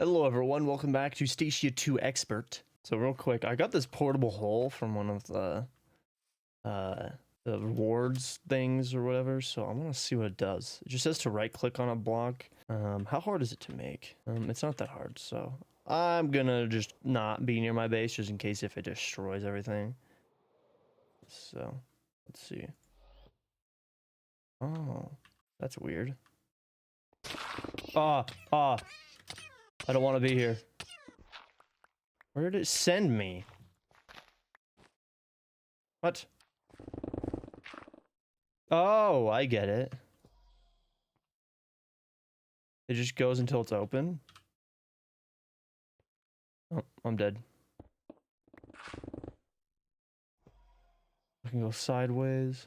Hello everyone, welcome back to Stacia 2 Expert. So real quick, I got this portable hole from one of uh the rewards things or whatever, so I want to see what it does. It just says to right click on a block. How hard is it to make? It's not that hard, so I'm gonna just not be near my base just in case if it destroys everything. So let's see. Oh, that's weird. I don't want to be here. Where did it send me? What? Oh, I get it. It just goes until it's open. Oh, I'm dead. I can go sideways.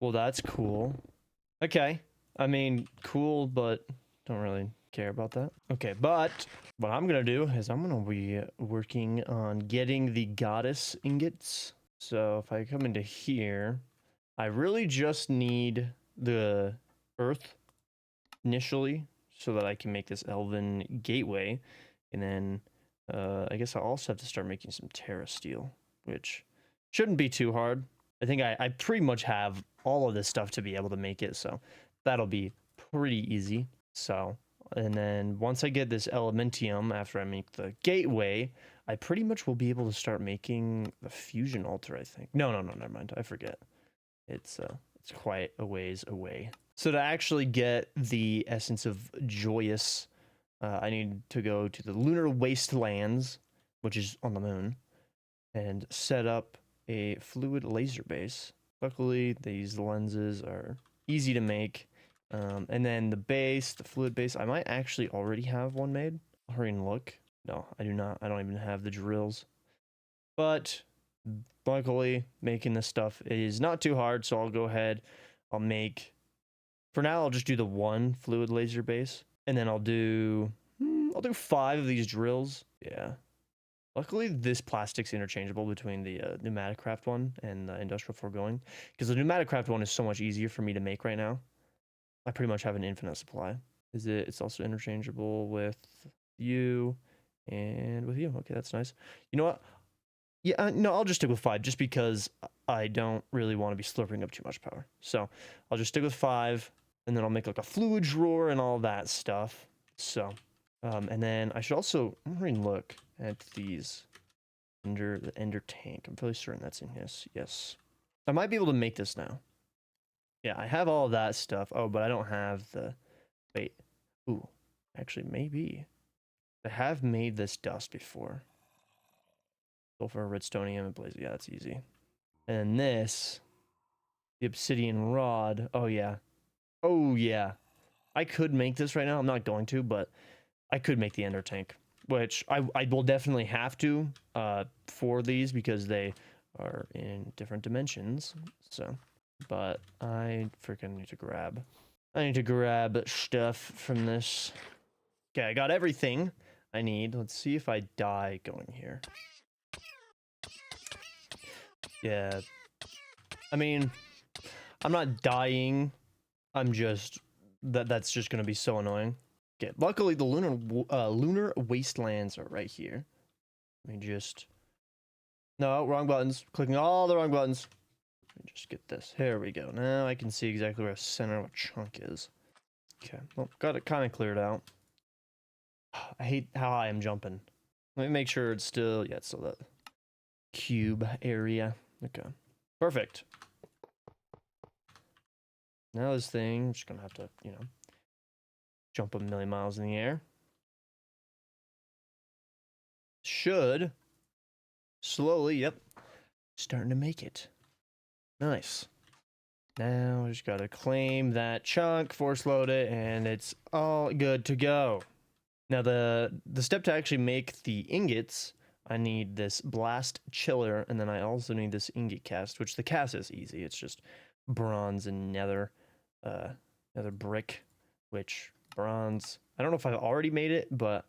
Well, that's cool. Okay. I mean, cool, but don't really care about that. Okay, but what I'm gonna do is I'm gonna be working on getting the goddess ingots. So if I come into here, I really just need the earth initially so that I can make this elven gateway. And then I guess I also have to start making some terra steel, which shouldn't be too hard. I think I pretty much have all of this stuff to be able to make it, so that'll be pretty easy. So, and then once I get this elementium, after I make the gateway, I pretty much will be able to start making the fusion altar, I think. No, never mind. I forget. It's quite a ways away. So to actually get the essence of joyous, I need to go to the lunar wastelands, which is on the moon, and set up a fluid laser base. Luckily, these lenses are easy to make. And then the base, the fluid base, I might actually already have one made. I'll hurry and look. No, I do not. I don't even have the drills. But luckily, making this stuff is not too hard, so I'll go ahead. I'll make... For now, I'll just do the one fluid laser base. And then I'll do 5 of these drills. Yeah. Luckily, this plastic's interchangeable between the pneumatic craft one and the industrial foregoing, because the pneumatic craft one is so much easier for me to make right now. I pretty much have an infinite supply. It's also interchangeable with you and with you. Okay, that's nice. You know what? Yeah, no, I'll just stick with 5 just because I don't really want to be slurping up too much power. So I'll just stick with 5, and then I'll make like a fluid drawer and all that stuff. So, and then I should also, I'm going to look at these the ender tank. I'm fairly certain that's in his. Yes. I might be able to make this now. Yeah, I have all of that stuff. Oh, but I don't have the... Wait. Ooh. Actually, maybe. I have made this dust before. Sulfur, redstonium, and blaze. Yeah, that's easy. And then this... The obsidian rod. Oh, yeah. Oh, yeah. I could make this right now. I'm not going to, but I could make the ender tank. Which I will definitely have to for these because they are in different dimensions. So, but I freaking need to grab. I need to grab stuff from this. Okay, I got everything I need. Let's see if I die going here. Yeah. I mean, I'm not dying. I'm just that's just gonna be so annoying. Okay, luckily the lunar wastelands are right here. Let me just... No, wrong buttons. Clicking all the wrong buttons. Let me just get this. Here we go. Now I can see exactly where the center of a chunk is. Okay, well, got it kind of cleared out. I hate how I am jumping. Let me make sure it's still... Yeah, it's still that cube area. Okay, perfect. Now this thing, I'm just gonna have to, you know, jump a million miles in the air. Should slowly, yep, starting to make it. Nice. Now I just gotta claim that chunk, force load it, and it's all good to go. Now the step to actually make the ingots, I need this blast chiller, and then I also need this ingot cast, which the cast is easy. It's just bronze and nether brick, which bronze. I don't know if I've already made it, but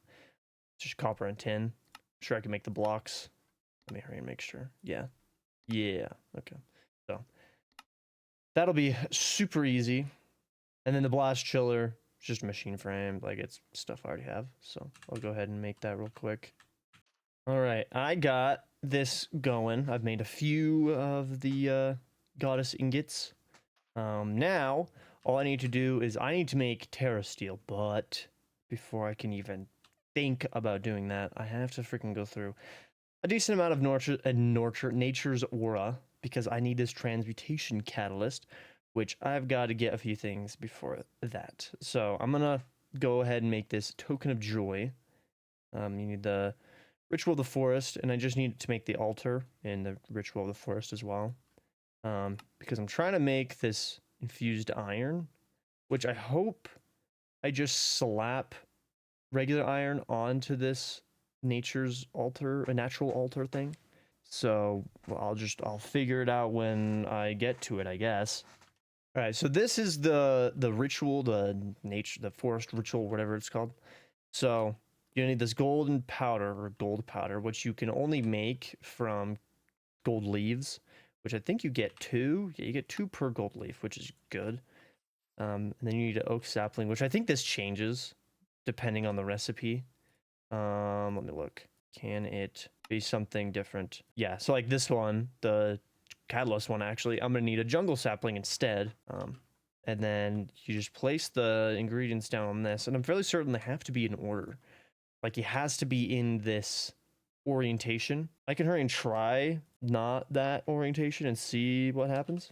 it's just copper and tin. I'm sure I can make the blocks. Let me hurry and make sure. Yeah. Yeah. Okay. So That'll be super easy. And then the blast chiller, just machine frame, like it's stuff I already have. So I'll go ahead and make that real quick. All right, I got this going. I've made a few of the goddess ingots. Now, all I need to do is I need to make Terra Steel, but before I can even think about doing that, I have to freaking go through a decent amount of nature's aura, because I need this transmutation catalyst, which I've got to get a few things before that. So I'm gonna go ahead and make this token of joy. You need the ritual of the forest, and I just need to make the altar in the ritual of the forest as well. Because I'm trying to make this infused iron, which I hope I just slap regular iron onto this nature's altar, a natural altar thing. So I'll figure it out when I get to it, I guess. All right, so this is the ritual, the forest ritual, whatever it's called. So you need this golden powder, or gold powder, which you can only make from gold leaves, which I think you get 2. Yeah, you get 2 per gold leaf, which is good. And then you need an oak sapling, which I think this changes depending on the recipe. Let me look. Can it be something different? Yeah, so like this one, the catalyst one, actually, I'm gonna need a jungle sapling instead. And then you just place the ingredients down on this, and I'm fairly certain they have to be in order. Like, it has to be in this orientation. I can hurry and try not that orientation and see what happens,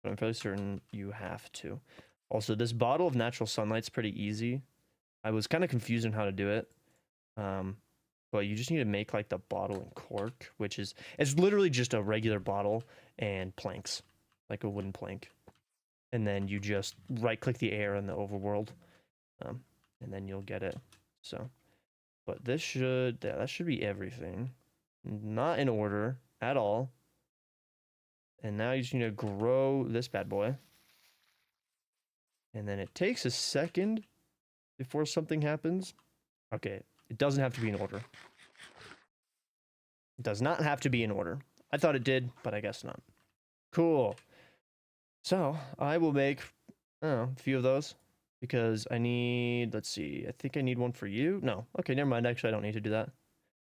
but I'm fairly certain you have to. Also, this bottle of natural sunlight's pretty easy. I was kind of confused on how to do it. But you just need to make like the bottle and cork, which is, it's literally just a regular bottle and planks, like a wooden plank. And then you just right click the air in the overworld, and then you'll get it. So, but this should, yeah, that should be everything. Not in order at all. And now you just need to grow this bad boy. And then it takes a second before something happens. Okay, it doesn't have to be in order. It does not have to be in order. I thought it did, but I guess not. Cool. So I will make, I don't know, a few of those, because I need, let's see, I think I need one for you. No, okay, never mind. Actually, I don't need to do that.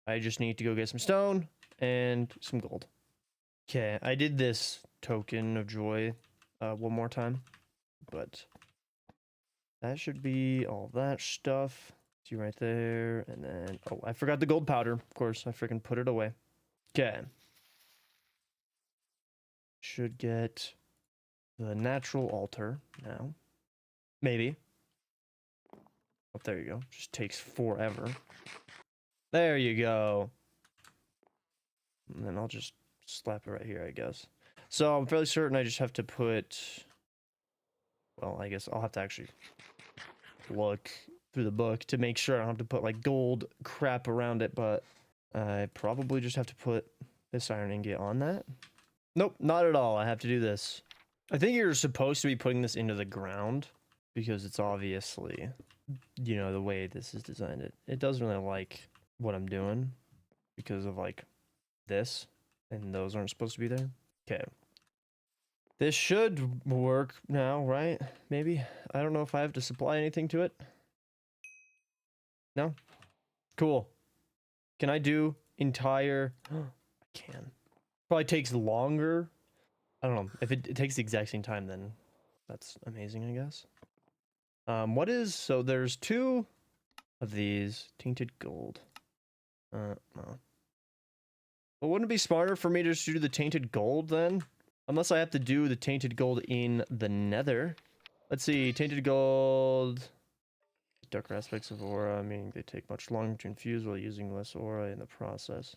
I just need to go get some stone and some gold. Okay, I did this token of joy one more time, but that should be all that stuff. See right there, and then, oh, I forgot the gold powder. Of course, I freaking put it away. Okay. Should get the natural altar now. Maybe. Oh, there you go. Just takes forever. There you go. And then I'll just slap it right here, I guess. So I'm fairly certain I just have to put, well, I guess I'll have to actually look through the book to make sure I don't have to put like gold crap around it, but I probably just have to put this iron ingot on that. Nope, not at all. I have to do this. I think you're supposed to be putting this into the ground, because it's obviously, you know, the way this is designed. It doesn't really like what I'm doing because of like this, and those aren't supposed to be there. Okay. This should work now, right? Maybe. I don't know if I have to supply anything to it. No? Cool. Can I do entire... I can. Probably takes longer. I don't know. If it takes the exact same time, then that's amazing, I guess. What is... So there's 2 of these. Tainted gold. No. But wouldn't it be smarter for me to just do the tainted gold, then? Unless I have to do the tainted gold in the nether. Let's see. Tainted gold... Darker aspects of aura, meaning they take much longer to infuse while using less aura in the process.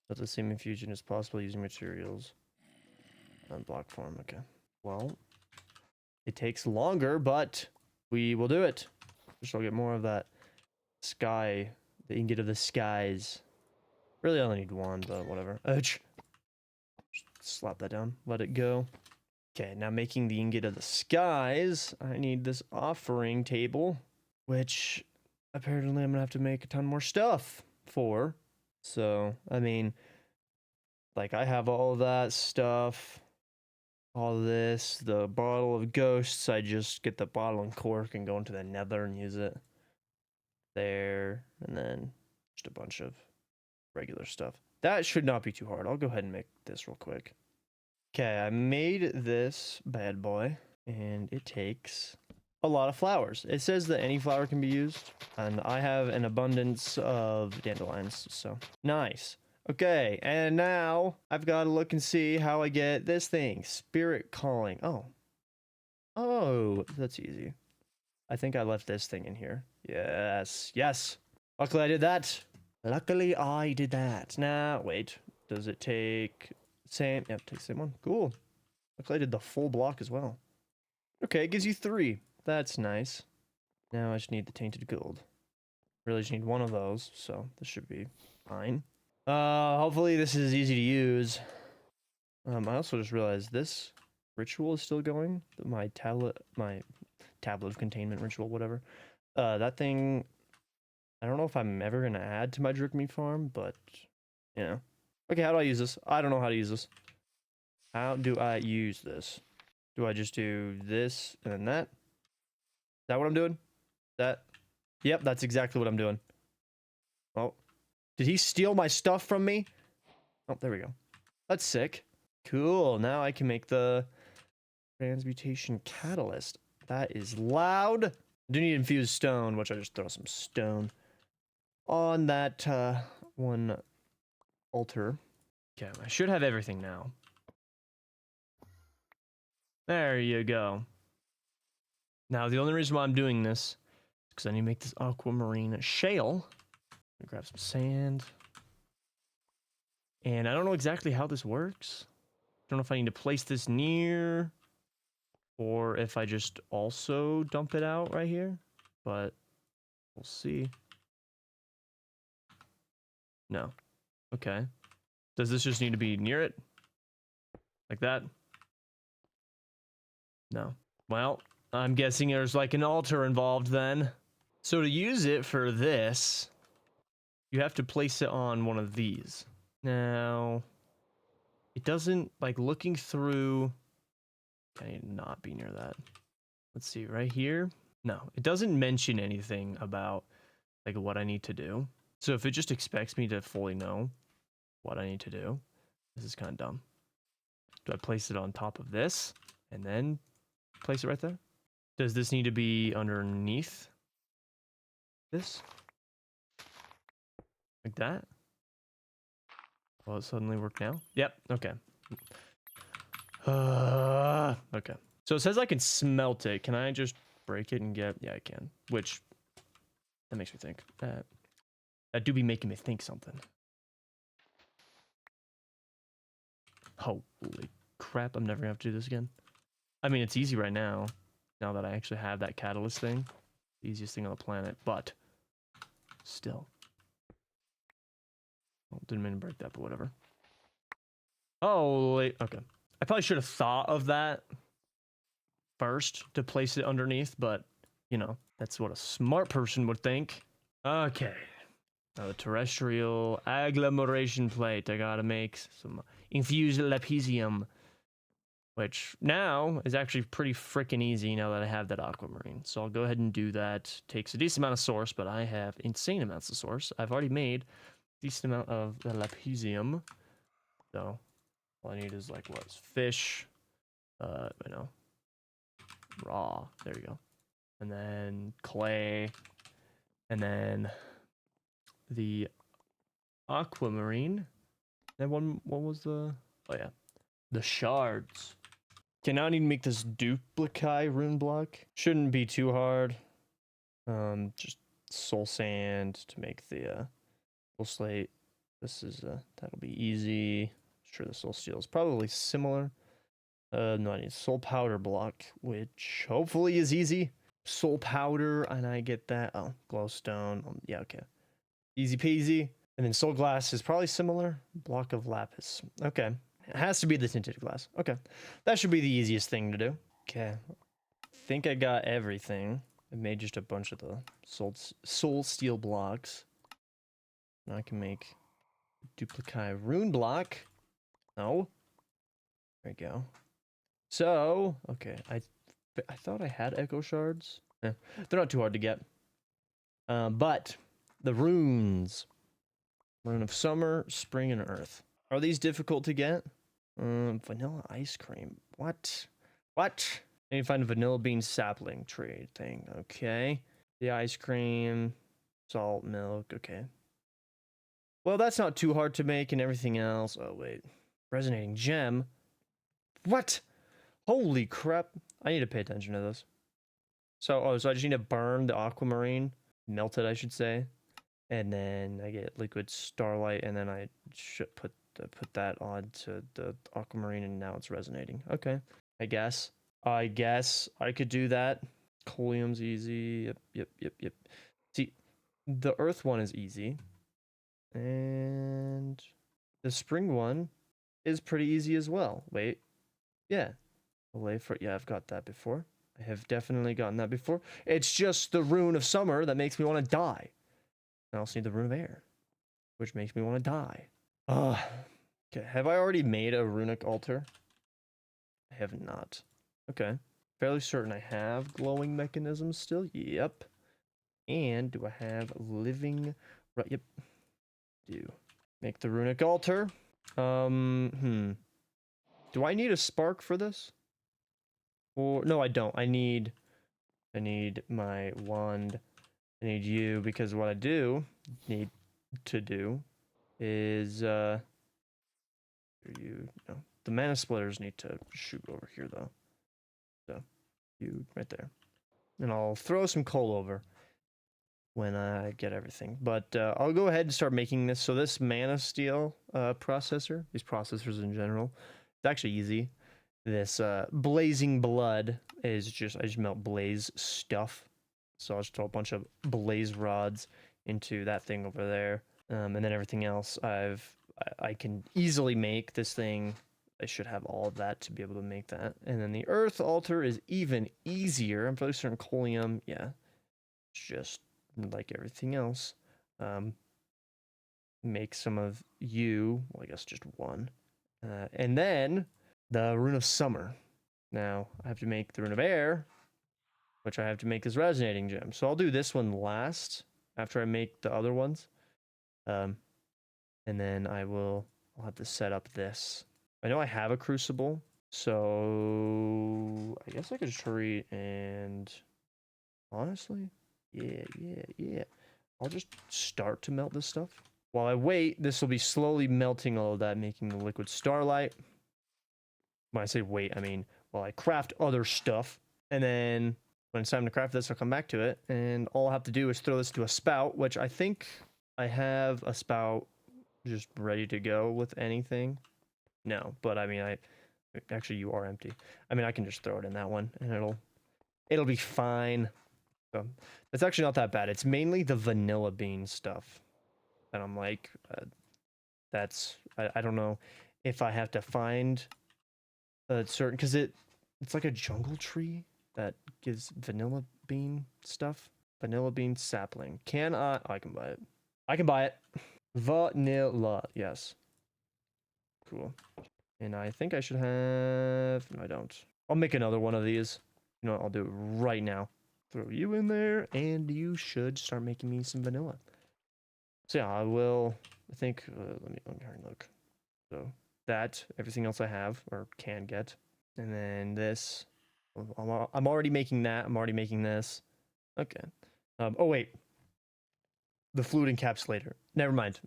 But the same infusion is possible using materials on block form. Okay. Well, it takes longer, but we will do it. Just I'll get more of that sky, the ingot of the skies. Really, I only need 1, but whatever. Just slap that down. Let it go. Okay, now making the ingot of the skies, I need this offering table, which apparently I'm gonna have to make a ton more stuff for. So, I mean, like, I have all that stuff. all this, the bottle of ghosts, I just get the bottle and cork and go into the nether and use it there, and then just a bunch of regular stuff. That should not be too hard. I'll go ahead and make this real quick. Okay, I made this bad boy, and it takes a lot of flowers. It says that any flower can be used, and I have an abundance of dandelions, so nice. Okay, and now I've got to look and see how I get this thing. Spirit calling. Oh, that's easy. I think I left this thing in here. Yes, yes. Luckily I did that. Luckily I did that. Now, wait. Does it take same? Yep, take the same one. Cool. Luckily I did the full block as well. Okay, it gives you 3. That's nice. Now I just need the tainted gold. Really just need one of those, so this should be fine. Hopefully this is easy to use. I also just realized this ritual is still going. My tablet of containment ritual, whatever. That thing, I don't know if I'm ever gonna add to my drip meat farm, but you know. Okay, how do I use this? I don't know how to use this. How do I use this? Do I just do this and then that? Is that what I'm doing? That? Yep, that's exactly what I'm doing. Oh, did he steal my stuff from me? Oh, there we go. That's sick. Cool, now I can make the transmutation catalyst. That is loud. I do need infused stone, which I just throw some stone on that one altar. Okay, I should have everything now. There you go. Now, the only reason why I'm doing this is because I need to make this aquamarine shale. Grab some sand. And I don't know exactly how this works. I don't know if I need to place this near or if I just also dump it out right here, but we'll see. No. Okay. Does this just need to be near it? Like that? No. Well, I'm guessing there's like an altar involved then. So to use it for this, you have to place it on one of these. Now, it doesn't, like looking through, I need to not be near that. Let's see, right here? No, it doesn't mention anything about like what I need to do. So if it just expects me to fully know what I need to do, this is kind of dumb. Do I place it on top of this and then place it right there? Does this need to be underneath this? Like that? Will it suddenly work now? Yep, okay. Okay. So it says I can smelt it. Can I just break it and get... Yeah, I can. Which, that makes me think. That do be making me think something. Holy crap, I'm never gonna have to do this again. I mean, it's easy right now. Now that I actually have that catalyst thing. The easiest thing on the planet, but... Still. Well, didn't mean to break that, but whatever. Oh, wait, okay. I probably should have thought of that first to place it underneath, but, you know, that's what a smart person would think. Okay. Now the terrestrial agglomeration plate. I gotta make some infused lapisium, which now is actually pretty freaking easy now that I have that aquamarine. So I'll go ahead and do that. Takes a decent amount of source, but I have insane amounts of source. I've already made a decent amount of the lapisium. So all I need is like what? Fish. I know. Raw. There you go. And then clay. And then the aquamarine. And what was the... Oh yeah. The shards. Okay, now I need to make this duplicate rune block. Shouldn't be too hard. Just soul sand to make the soul slate. This is that'll be easy. Sure, the soul steel is probably similar. No, I need soul powder block, which hopefully is easy. Soul powder, and I get that. Oh, glowstone. Yeah, okay. Easy peasy. And then soul glass is probably similar. Block of lapis. Okay. It has to be the tinted glass. Okay. That should be the easiest thing to do. Okay. I think I got everything. I made just a bunch of the soul steel blocks. Now I can make duplicate rune block. No. There we go. So, okay, I thought I had echo shards. They're not too hard to get. But the runes. Rune of summer, spring, and earth. Are these difficult to get? Vanilla ice cream. What? What? I need to find a vanilla bean sapling trade thing. Okay. The ice cream, salt, milk. Okay. Well, that's not too hard to make, and everything else. Oh, wait. Resonating gem. What? Holy crap. I need to pay attention to this. So I just need to burn the aquamarine. Melt it, I should say. And then I get liquid starlight, and then I should put that onto the aquamarine, and now it's resonating. Okay, I guess I could do that. Coleum's easy. Yep. See, the earth one is easy, and the spring one is pretty easy as well. Wait, yeah, yeah, I've got that before. I have definitely gotten that before. It's just the rune of summer that makes me want to die. I also need the rune of air, which makes me want to die. Okay, have I already made a runic altar? I have not. Okay. Fairly certain I have glowing mechanisms still. Yep. And do I have living... Right, yep. Do. Make the runic altar. Do I need a spark for this? Or... No, I don't. I need my wand. I need you, because what I need to do is no, the mana splitters need to shoot over here though. So you right there, and I'll throw some coal over when I get everything. But I'll go ahead and start making this. So this mana steel processor, these processors in general, it's actually easy. This blazing blood is I just melt blaze stuff. So I'll just throw a bunch of blaze rods into that thing over there. And then everything else I can easily make this thing. I should have all of that to be able to make that. And then the earth altar is even easier. I'm fairly certain coleum, yeah. Just like everything else. Make some of you, well, I guess just one. And then the rune of summer. Now I have to make the rune of air, which I have to make this resonating gem. So I'll do this one last after I make the other ones. And then I'll have to set up this. I know I have a crucible, so I guess I could just hurry and honestly, yeah. I'll just start to melt this stuff. While I wait, this will be slowly melting all of that, making the liquid starlight. When I say wait, I mean while I craft other stuff. And then when it's time to craft this, I'll come back to it. And all I have to do is throw this to a spout, which I think I have a spout just ready to go with anything. No, but I mean, actually you are empty. I mean, I can just throw it in that one and it'll be fine. So it's actually not that bad. It's mainly the vanilla bean stuff that I'm like, I don't know if I have to find a certain, because it's like a jungle tree that gives vanilla bean stuff. Vanilla bean sapling. Can I? Oh, I can buy it. I can buy it. Vanilla, yes. Cool. And I think I should have... No, I don't. I'll make another one of these. You know what? I'll do it right now. Throw you in there, and you should start making me some vanilla. So yeah, I will... I think... let me look. So that, everything else I have, or can get. And then this. I'm already making that. I'm already making this. Okay. Oh, wait. The fluid encapsulator. Never mind.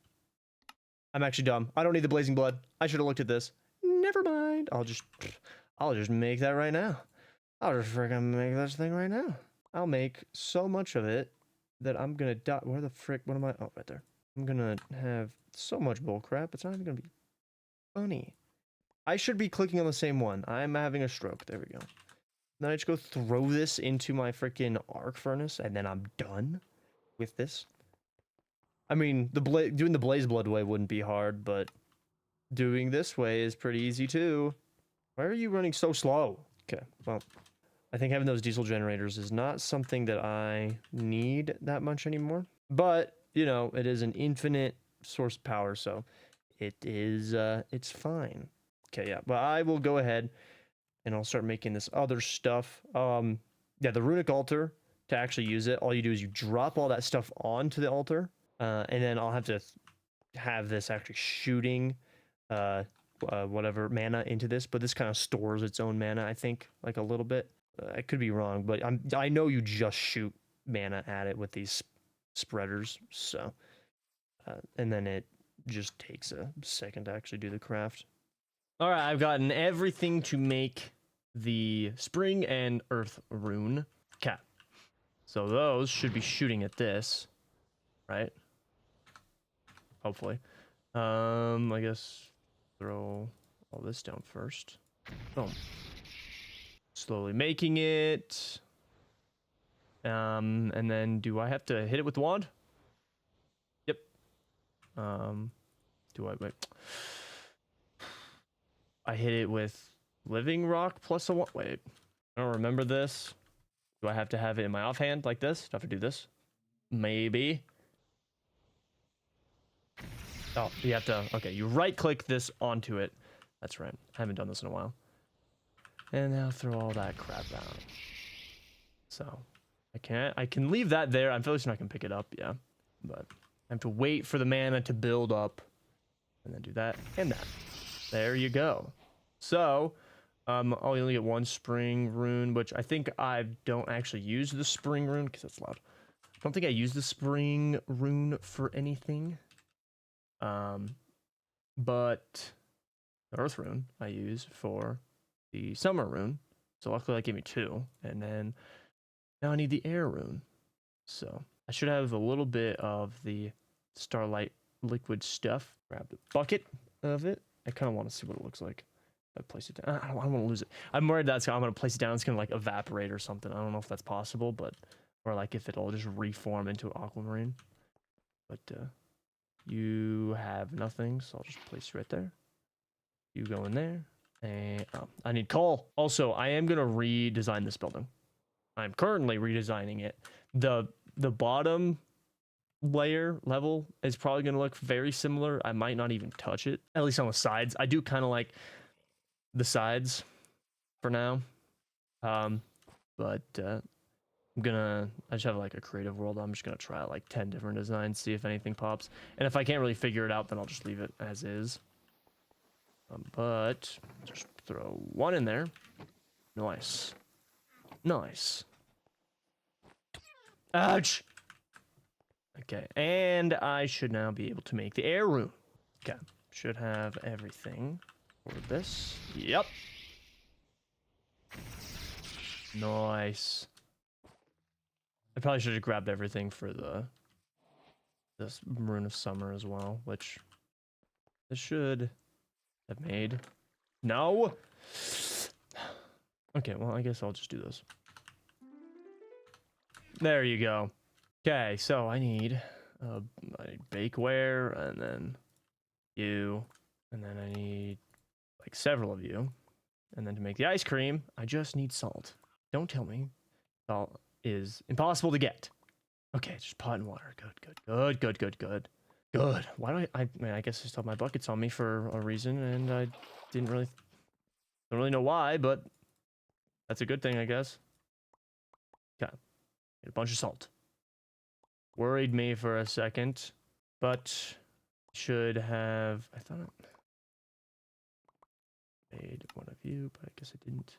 I'm actually dumb. I don't need the blazing blood. I should have looked at this. Never mind. I'll just make that right now. I'll just freaking make this thing right now. I'll make so much of it that I'm gonna die. Where the frick? What am I? Oh, right there. I'm gonna have so much bullcrap. It's not even gonna be funny. I should be clicking on the same one. I'm having a stroke. There we go. Then I just go throw this into my freaking arc furnace, and then I'm done with this. I mean, doing the blaze blood way wouldn't be hard, but doing this way is pretty easy too. Why are you running so slow? Okay, well, I think having those diesel generators is not something that I need that much anymore. But, you know, it is an infinite source of power, so it is, it's fine. Okay, yeah, but I will go ahead and I'll start making this other stuff. Yeah, the runic altar, to actually use it, all you do is you drop all that stuff onto the altar, and then I'll have to have this actually shooting whatever mana into this, but this kind of stores its own mana, I think, like a little bit. I could be wrong, but I know you just shoot mana at it with these spreaders, so and then it just takes a second to actually do the craft. All right, I've gotten everything to make the spring and earth rune. Okay, so those should be shooting at this, right? Hopefully. I guess throw all this down first. Boom. Slowly making it. And then do I have to hit it with the wand? Yep. Do I wait? I hit it with living rock plus a wand. Wait, I don't remember this. Do I have to have it in my offhand like this? Do I have to do this? Maybe. Oh, you have to, okay, you right click this onto it. That's right. I haven't done this in a while. And now throw all that crap out. So I can leave that there. I'm fairly certain I can pick it up, yeah. But I have to wait for the mana to build up. And then do that and that. There you go. So, I'll only get one spring rune, which I think I don't actually use the spring rune, because that's loud. I don't think I use the spring rune for anything. But the earth rune I use for the summer rune. So luckily that gave me 2. And then now I need the air rune. So I should have a little bit of the starlight liquid stuff. Grab the bucket of it. I kind of want to see what it looks like. I place it down. I don't want to lose it. I'm worried that I'm going to place it down. It's going to like evaporate or something. I don't know if that's possible, but or like if it'll just reform into aquamarine. But you have nothing, so I'll just place you right there. You go in there. And I need coal. Also, I am going to redesign this building. I'm currently redesigning it. The bottom level is probably going to look very similar. I might not even touch it, at least on the sides. I do kind of like the sides for now. But I just have like a creative world. I'm just gonna try like 10 different designs, see if anything pops, and if I can't really figure it out, then I'll just leave it as is. But just throw one in there. Nice. Ouch. Okay, and I should now be able to make the air rune. Okay, should have everything for this. Yep. Nice. I probably should have grabbed everything for this rune of summer as well, which this should have made. No. Okay, well I guess I'll just do this. There you go. Okay, so I need bakeware, and then you, and then I need like several of you, and then to make the ice cream, I just need salt. Don't tell me salt is impossible to get. Okay, just pot and water. Good. Why do I mean, I guess I still have my buckets on me for a reason, and I don't really know why, but that's a good thing, I guess. Okay, get a bunch of salt. Worried me for a second, but should have. I thought I made one of you, but I guess I didn't.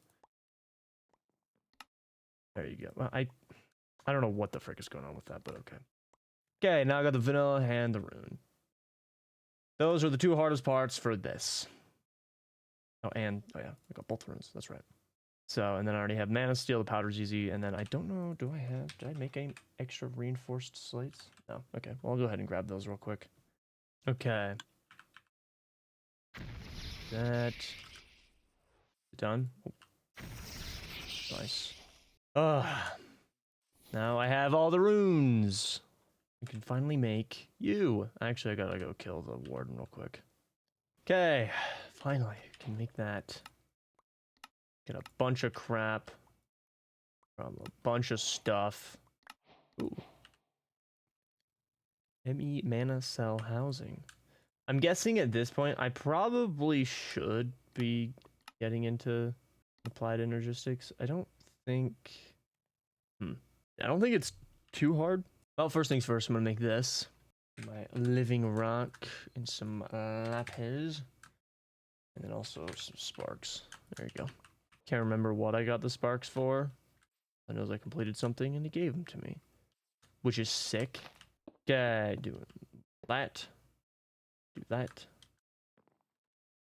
There you go. Well, I don't know what the frick is going on with that, but okay. Okay, now I got the vanilla and the rune. Those are the 2 hardest parts for this. Oh yeah, I got both runes. That's right. So, and then I already have mana steel. The powder's easy, and then I don't know. Did I make any extra reinforced slates? No. Okay. Well, I'll go ahead and grab those real quick. Okay. That done. Oh. Nice. Now I have all the runes. I can finally make you. Actually, I gotta go kill the warden real quick. Okay, finally, can make that. Get a bunch of crap from a bunch of stuff. Ooh. ME mana cell housing. I'm guessing at this point I probably should be getting into Applied energistics. I don't think... I don't think it's too hard. Well, first things first, I'm gonna make this. My living rock and some lapis. And then also some sparks. There you go. Can't remember what I got the sparks for. I know I completed something and he gave them to me. Which is sick. Okay, do that. Do that.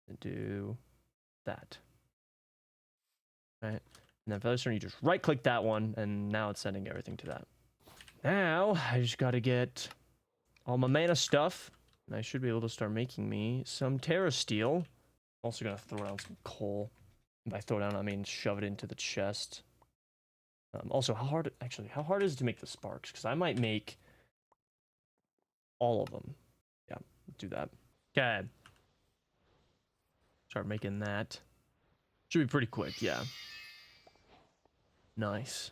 And do that. Right. And then for this turn, you just right click that one, and now it's sending everything to that. Now, I just gotta get all my mana stuff, and I should be able to start making me some Terra Steel. Also gonna throw down some coal. And by throw down, I mean shove it into the chest. Also, how hard is it to make the sparks? Because I might make all of them. Yeah, do that. Okay. Start making that. Should be pretty quick, yeah. Nice.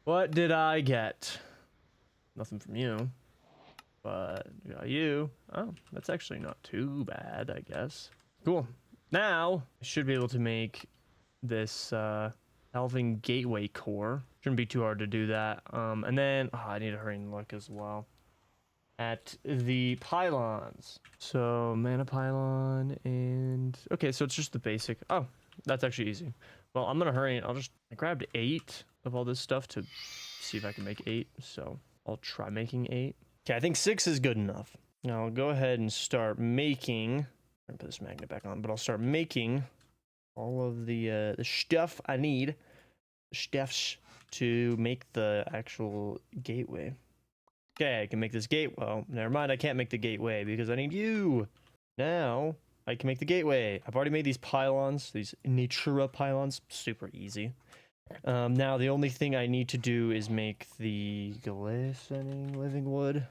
What did I get? Nothing from you. But got you. Oh, that's actually not too bad, I guess. Cool. Now, I should be able to make this Elven Gateway core. Shouldn't be too hard to do that. And then, I need to hurry and look as well at the pylons. So, mana pylon and... Okay, so it's just the basic. Oh, that's actually easy. Well, I'm gonna hurry. I grabbed 8 of all this stuff to see if I can make 8. So I'll try making 8. Okay, I think 6 is good enough. Now I'll go ahead and start making. I'm gonna put this magnet back on, but I'll start making all of the stuff I need, the stuffs to make the actual gateway. Okay, I can make this gate. Well, never mind. I can't make the gateway because I need you. Now I can make the gateway. I've already made these pylons, these Natura pylons, super easy. Now the only thing I need to do is make the glistening living wood,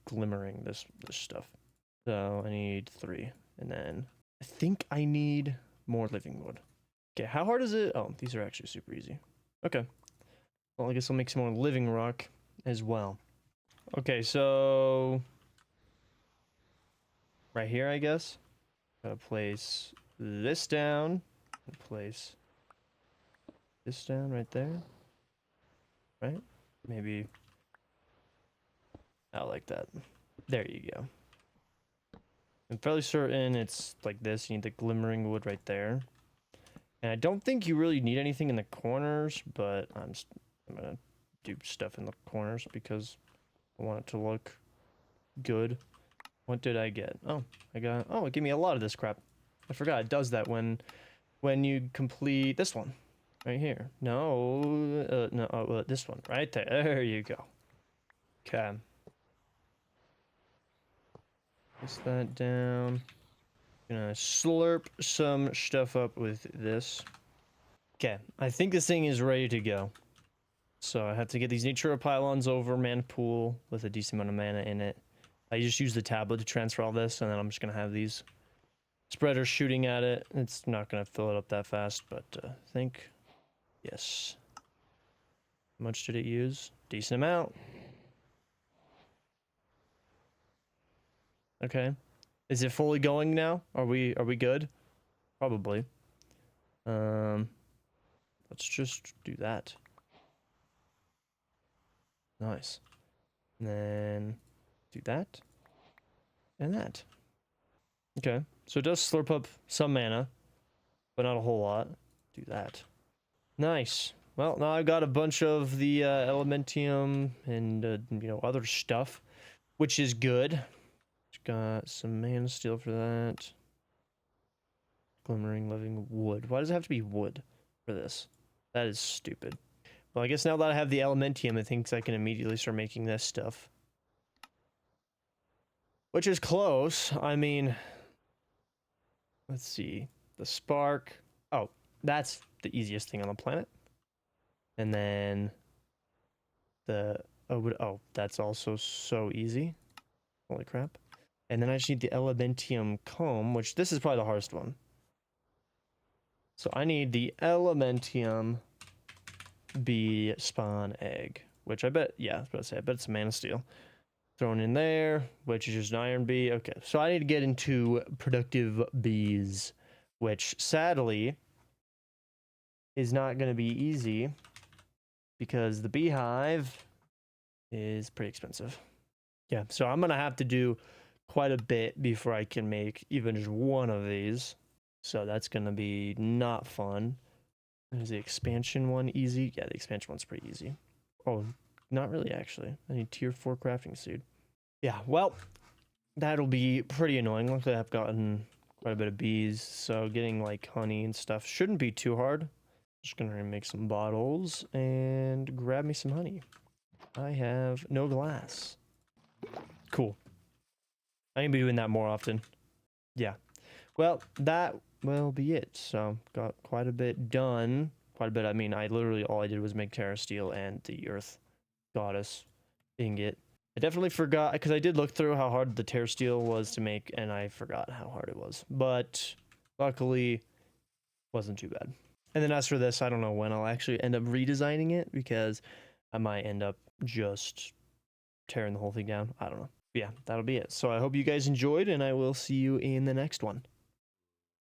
glimmering this stuff. So I need 3, and then I think I need more living wood. Okay, how hard is it? Oh, these are actually super easy. Okay, well I guess I'll make some more living rock as well. Okay, so right here, I guess. Gotta place this down. Place this down right there. Right? Maybe. I like that. There you go. I'm fairly certain it's like this. You need the glimmering wood right there. And I don't think you really need anything in the corners, but I'm gonna do stuff in the corners because I want it to look good. What did I get? Oh, it gave me a lot of this crap. I forgot it does that when you complete this one. Right here. No, this one. Right there. There you go. Okay. Place that down. Gonna slurp some stuff up with this. Okay, I think this thing is ready to go. So I have to get these Natura pylons over mana pool with a decent amount of mana in it. I just use the tablet to transfer all this, and then I'm just gonna have these spreaders shooting at it. It's not gonna fill it up that fast, but I think, yes. How much did it use? Decent amount. Okay. Is it fully going now? Are we good? Probably. Let's just do that. Nice. And then do that. And that. Okay. So it does slurp up some mana, but not a whole lot. Do that. Nice. Well, now I've got a bunch of the elementium and other stuff, which is good. Got some mana steel for that. Glimmering living wood. Why does it have to be wood for this? That is stupid. Well, I guess now that I have the elementium, I think I can immediately start making this stuff. Which is close. I mean, let's see. The spark. Oh, that's the easiest thing on the planet. And then the... Oh, that's also so easy. Holy crap. And then I just need the elementium comb, which this is probably the hardest one. So I need the elementium bee spawn egg, which I bet, yeah, I was about to say, I bet it's mana steel. Thrown in there, which is just an iron bee. Okay, so I need to get into productive bees, which sadly is not going to be easy because the beehive is pretty expensive. Yeah, so I'm going to have to do quite a bit before I can make even just one of these. So that's going to be not fun. Is the expansion one easy? Yeah, the expansion one's pretty easy. Oh, not really, actually. I need tier 4 crafting seed. Yeah, well, that'll be pretty annoying. Luckily, I've gotten quite a bit of bees, so getting like honey and stuff shouldn't be too hard. Just gonna make some bottles and grab me some honey. I have no glass. Cool. I need to be doing that more often. Yeah. Well, that will be it. So, got quite a bit done. Quite a bit, I mean, all I did was make Terra Steel and the Earth Goddess ingot. I definitely forgot, because I did look through how hard the Terra Steel was to make, and I forgot how hard it was. But, luckily, wasn't too bad. And then as for this, I don't know when I'll actually end up redesigning it, because I might end up just tearing the whole thing down. I don't know. But yeah, that'll be it. So I hope you guys enjoyed, and I will see you in the next one.